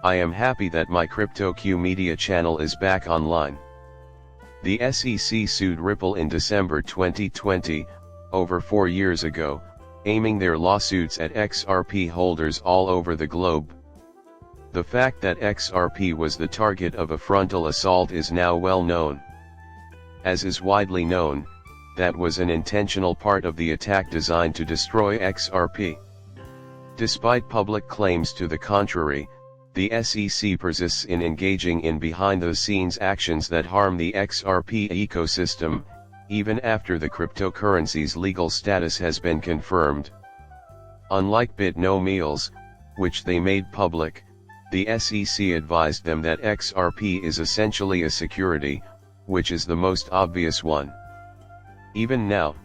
I am happy that my CryptoQ media channel is back online. The SEC sued Ripple in December 2020, over 4 years ago, aiming their lawsuits at XRP holders all over the globe. The fact that XRP was the target of a frontal assault is now well known. As is widely known, that was an intentional part of the attack designed to destroy XRP. Despite public claims to the contrary, the SEC persists in engaging in behind-the-scenes actions that harm the XRP ecosystem, even after the cryptocurrency's legal status has been confirmed. Unlike Bitcoin, which they made public, the SEC advised them that XRP is essentially a security, which is the most obvious one. Even now,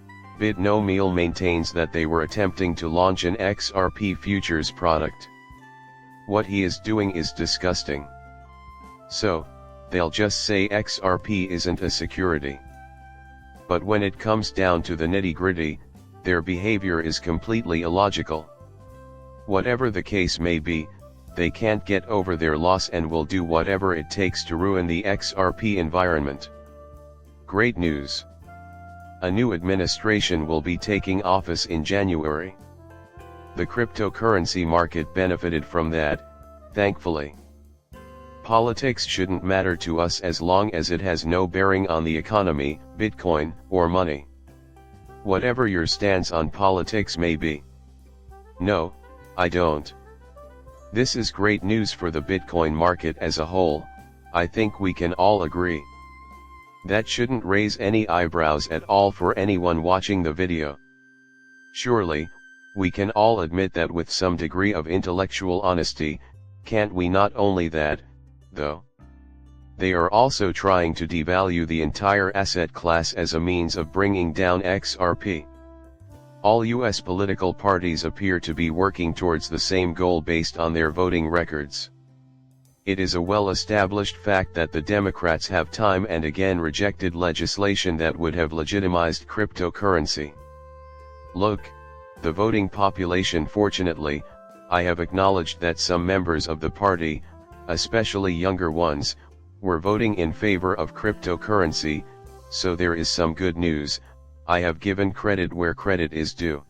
Bitcoin maintains that they were attempting to launch an XRP futures product. What he is doing is disgusting. So, they'll just say XRP isn't a security. But when it comes down to the nitty-gritty, their behavior is completely illogical. Whatever the case may be, they can't get over their loss and will do whatever it takes to ruin the XRP environment. Great news! A new administration will be taking office in January. The cryptocurrency market benefited from that, thankfully. Politics shouldn't matter to us as long as it has no bearing on the economy, Bitcoin, or money. Whatever your stance on politics may be. No, I don't. This is great news for the Bitcoin market as a whole, I think we can all agree. That shouldn't raise any eyebrows at all for anyone watching the video. Surely, we can all admit that with some degree of intellectual honesty, can't we? Not only that, though. They are also trying to devalue the entire asset class as a means of bringing down XRP. All US political parties appear to be working towards the same goal based on their voting records. It is a well-established fact that the Democrats have time and again rejected legislation that would have legitimized cryptocurrency. Look, the voting population. Fortunately, I have acknowledged that some members of the party, especially younger ones, were voting in favor of cryptocurrency, so there is some good news. I have given credit where credit is due.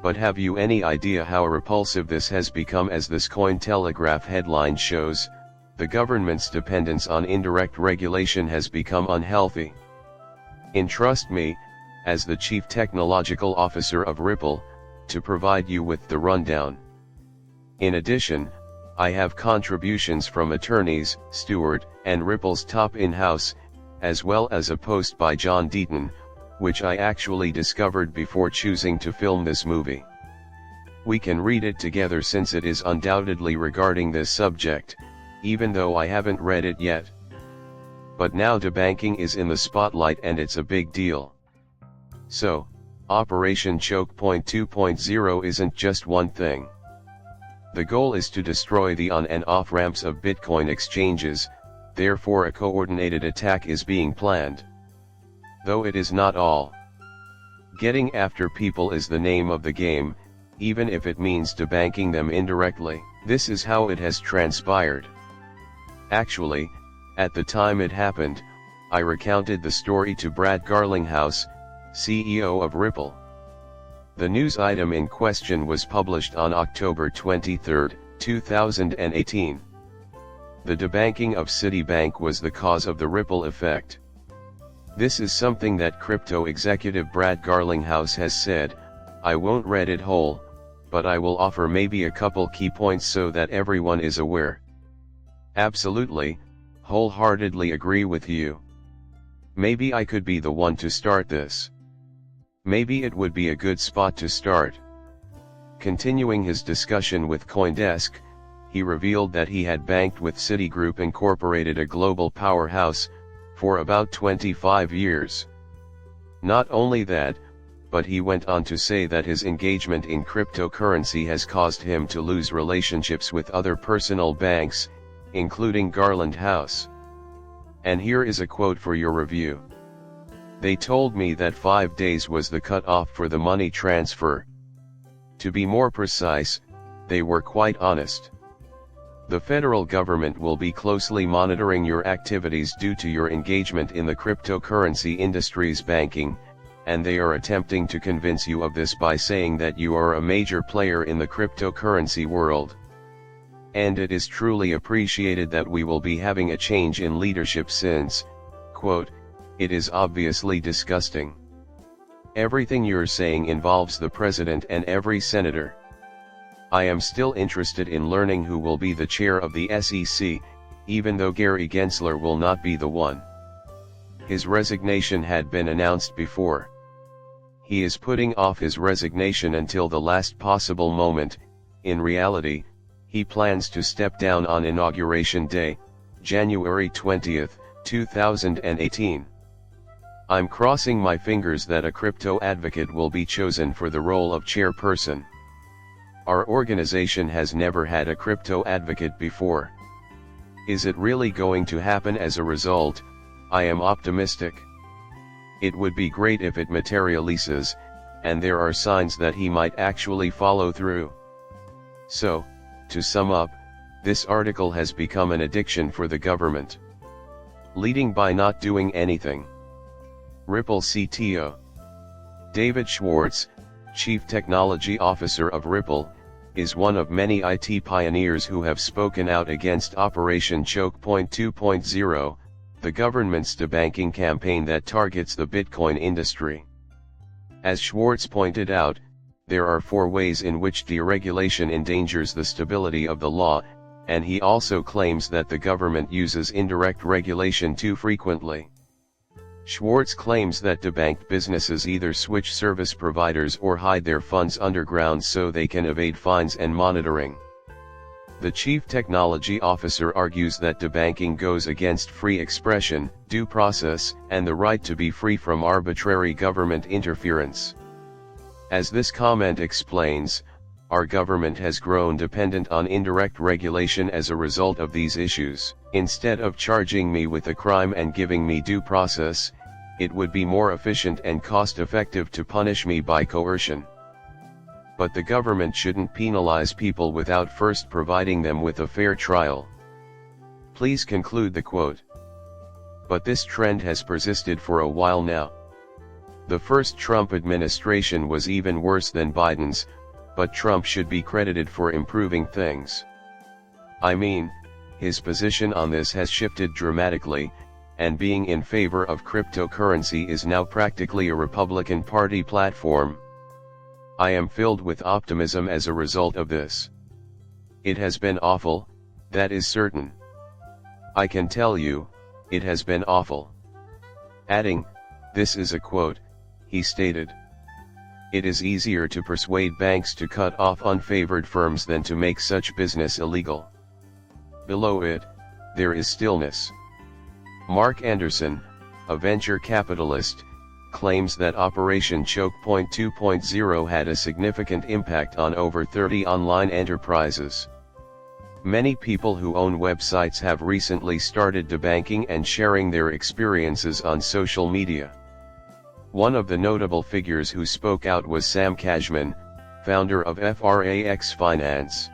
But have you any idea how repulsive this has become? As this Cointelegraph headline shows, the government's dependence on indirect regulation has become unhealthy. Entrust me, as the Chief Technological Officer of Ripple, to provide you with the rundown. In addition, I have contributions from attorneys, Stewart, and Ripple's top in-house, as well as a post by John Deaton, which I actually discovered before choosing to film this movie. We can read it together since it is undoubtedly regarding this subject, even though I haven't read it yet. But now debanking is in the spotlight and it's a big deal. So, Operation Choke Point 2.0 isn't just one thing. The goal is to destroy the on and off ramps of Bitcoin exchanges, therefore a coordinated attack is being planned. Though it is not all. Getting after people is the name of the game, even if it means debanking them indirectly. This is how it has transpired. Actually, at the time it happened, I recounted the story to Brad Garlinghouse, CEO of Ripple. The news item in question was published on October 23, 2018. The debanking of Citibank was the cause of the ripple effect. This is something that crypto executive Brad Garlinghouse has said. I won't read it whole, but I will offer maybe a couple key points so that everyone is aware. Absolutely, wholeheartedly agree with you. Maybe I could be the one to start this. Maybe it would be a good spot to start. Continuing his discussion with CoinDesk, he revealed that he had banked with Citigroup Incorporated, a global powerhouse, for about 25 years. Not only that, but he went on to say that his engagement in cryptocurrency has caused him to lose relationships with other personal banks, including Garland House. And here is a quote for your review. They told me that 5 days was the cutoff for the money transfer. To be more precise, they were quite honest. The federal government will be closely monitoring your activities due to your engagement in the cryptocurrency industry's banking, and they are attempting to convince you of this by saying that you are a major player in the cryptocurrency world. And it is truly appreciated that we will be having a change in leadership since, quote, it is obviously disgusting. Everything you're saying involves the president and every senator. I am still interested in learning who will be the chair of the SEC, even though Gary Gensler will not be the one. His resignation had been announced before. He is putting off his resignation until the last possible moment. In reality, he plans to step down on Inauguration Day, January 20, 2018. I'm crossing my fingers that a crypto advocate will be chosen for the role of chairperson. Our organization has never had a crypto advocate before. Is it really going to happen as a result? I am optimistic. It would be great if it materializes, and there are signs that he might actually follow through. So, to sum up, this article has become an addiction for the government. Leading by not doing anything. Ripple CTO David Schwartz, Chief Technology Officer of Ripple, is one of many IT pioneers who have spoken out against Operation Choke Point 2.0, the government's debanking campaign that targets the Bitcoin industry. As Schwartz pointed out, there are 4 ways in which deregulation endangers the stability of the law, and he also claims that the government uses indirect regulation too frequently. Schwartz claims that debanked businesses either switch service providers or hide their funds underground so they can evade fines and monitoring. The chief technology officer argues that debanking goes against free expression, due process, and the right to be free from arbitrary government interference. As this comment explains, our government has grown dependent on indirect regulation as a result of these issues. Instead of charging me with a crime and giving me due process, it would be more efficient and cost-effective to punish me by coercion. But the government shouldn't penalize people without first providing them with a fair trial. Please conclude the quote. But this trend has persisted for a while now. The first Trump administration was even worse than Biden's, but Trump should be credited for improving things. I mean, his position on this has shifted dramatically, and being in favor of cryptocurrency is now practically a Republican Party platform. I am filled with optimism as a result of this. It has been awful, that is certain. I can tell you, it has been awful. Adding, this is a quote, he stated. It is easier to persuade banks to cut off unfavored firms than to make such business illegal. Below it, there is stillness. Mark Anderson, a venture capitalist, claims that Operation Choke Point 2.0 had a significant impact on over 30 online enterprises. Many people who own websites have recently started debanking and sharing their experiences on social media. One of the notable figures who spoke out was Sam Cashman, founder of FRAX Finance.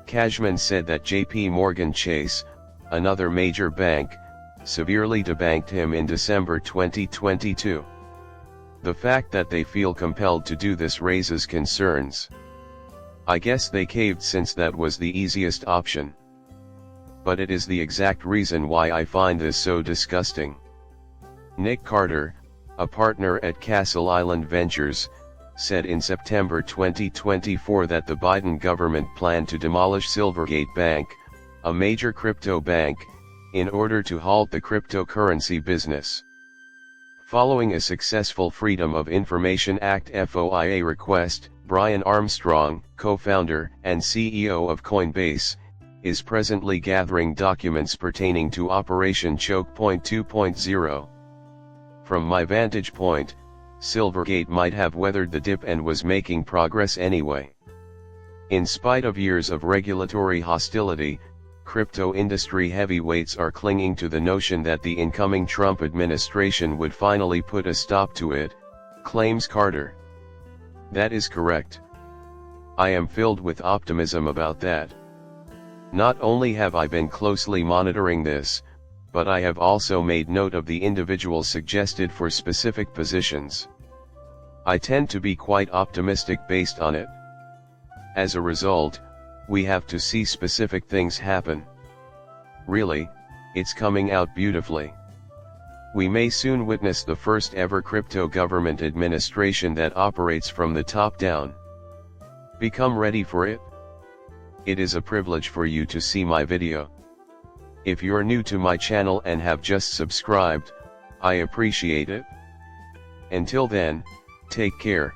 Cashman said that JP Morgan Chase, another major bank, severely debanked him in December 2022. The fact that they feel compelled to do this raises concerns. I guess they caved since that was the easiest option. But it is the exact reason why I find this so disgusting. Nick Carter, a partner at Castle Island Ventures, said in September 2024 that the Biden government planned to demolish Silvergate Bank, a major crypto bank, in order to halt the cryptocurrency business. Following a successful Freedom of Information Act FOIA request, Brian Armstrong, co-founder and CEO of Coinbase, is presently gathering documents pertaining to Operation Choke Point 2.0. From my vantage point, Silvergate might have weathered the dip and was making progress anyway. In spite of years of regulatory hostility, crypto industry heavyweights are clinging to the notion that the incoming Trump administration would finally put a stop to it, claims Carter. That is correct. I am filled with optimism about that. Not only have I been closely monitoring this, but I have also made note of the individuals suggested for specific positions. I tend to be quite optimistic based on it. As a result, we have to see specific things happen. Really, it's coming out beautifully. We may soon witness the first ever crypto government administration that operates from the top down. Become ready for it. It is a privilege for you to see my video. If you're new to my channel and have just subscribed, I appreciate it. Until then, take care.